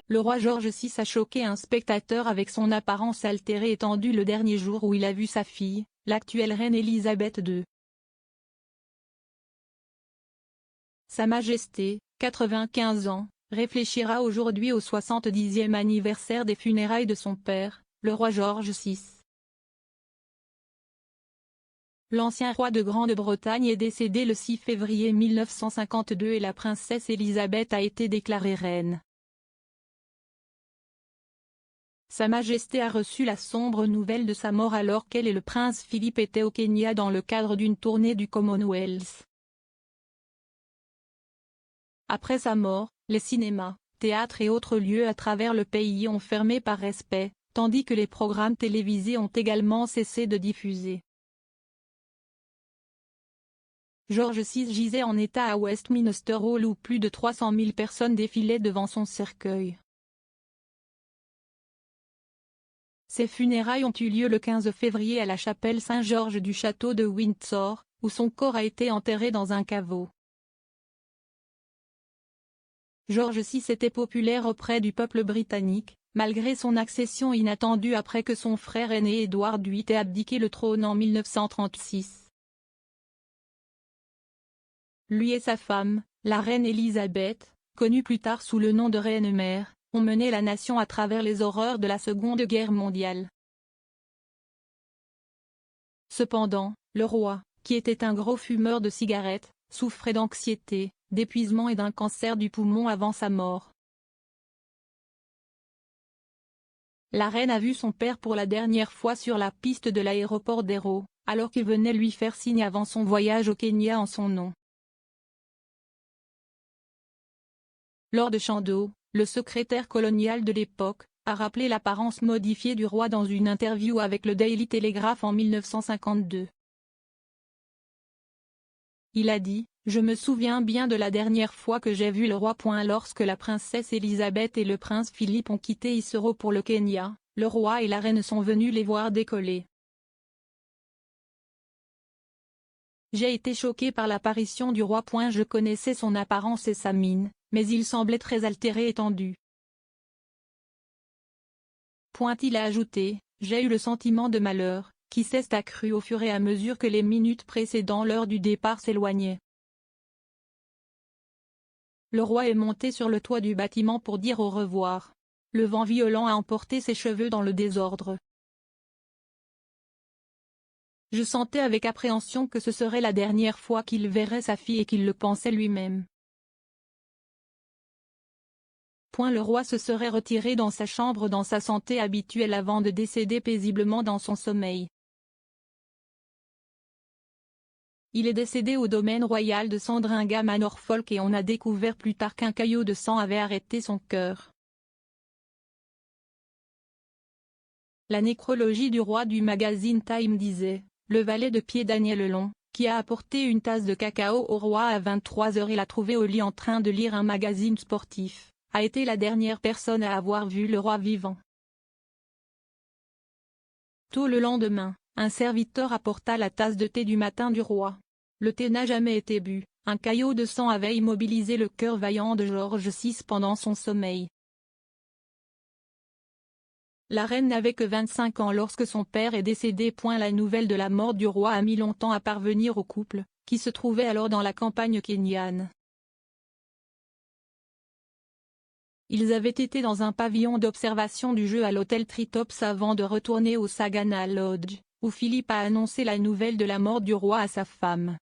Le roi George VI a choqué un spectateur avec son apparence altérée et tendue le dernier jour où il a vu sa fille, l'actuelle reine Elisabeth II. Sa Majesté, 95 ans, réfléchira aujourd'hui au 70e anniversaire des funérailles de son père, le roi George VI. L'ancien roi de Grande-Bretagne est décédé le 6 février 1952 et la princesse Elisabeth a été déclarée reine. Sa Majesté a reçu la sombre nouvelle de sa mort alors qu'elle et le prince Philippe étaient au Kenya dans le cadre d'une tournée du Commonwealth. Après sa mort, les cinémas, théâtres et autres lieux à travers le pays ont fermé par respect, tandis que les programmes télévisés ont également cessé de diffuser. George VI gisait en état à Westminster Hall où plus de 300 000 personnes défilaient devant son cercueil. Ses funérailles ont eu lieu le 15 février à la chapelle Saint-Georges du château de Windsor, où son corps a été enterré dans un caveau. George VI était populaire auprès du peuple britannique, malgré son accession inattendue après que son frère aîné Édouard VIII ait abdiqué le trône en 1936. Lui et sa femme, la reine Elisabeth, connue plus tard sous le nom de reine-mère, ont mené la nation à travers les horreurs de la Seconde Guerre mondiale. Cependant, le roi, qui était un gros fumeur de cigarettes, souffrait d'anxiété, d'épuisement et d'un cancer du poumon avant sa mort. La reine a vu son père pour la dernière fois sur la piste de l'aéroport d'Aero, alors qu'il venait lui faire signe avant son voyage au Kenya en son nom. Lord Chandos, le secrétaire colonial de l'époque, a rappelé l'apparence modifiée du roi dans une interview avec le Daily Telegraph en 1952. Il a dit « Je me souviens bien de la dernière fois que j'ai vu le roi. Lorsque la princesse Elisabeth et le prince Philippe ont quitté Isero pour le Kenya, le roi et la reine sont venus les voir décoller. J'ai été choqué par l'apparition du roi. Je connaissais son apparence et sa mine, mais il semblait très altéré et tendu. » Il a ajouté « J'ai eu le sentiment de malheur, qui s'est accru au fur et à mesure que les minutes précédant l'heure du départ s'éloignaient. Le roi est monté sur le toit du bâtiment pour dire au revoir. Le vent violent a emporté ses cheveux dans le désordre. Je sentais avec appréhension que ce serait la dernière fois qu'il verrait sa fille et qu'il le pensait lui-même. » Le roi se serait retiré dans sa chambre dans sa santé habituelle avant de décéder paisiblement dans son sommeil. Il est décédé au domaine royal de Sandringham à Norfolk et on a découvert plus tard qu'un caillot de sang avait arrêté son cœur. La nécrologie du roi du magazine Time disait « Le valet de pied Daniel Long, qui a apporté une tasse de cacao au roi à 23 h et l'a trouvé au lit en train de lire un magazine sportif, a été la dernière personne à avoir vu le roi vivant. » Tôt le lendemain, un serviteur apporta la tasse de thé du matin du roi. Le thé n'a jamais été bu, un caillot de sang avait immobilisé le cœur vaillant de George VI pendant son sommeil. La reine n'avait que 25 ans lorsque son père est décédé. La nouvelle de la mort du roi a mis longtemps à parvenir au couple, qui se trouvait alors dans la campagne kenyane. Ils avaient été dans un pavillon d'observation du jeu à l'hôtel Treetops avant de retourner au Sagana Lodge, où Philippe a annoncé la nouvelle de la mort du roi à sa femme.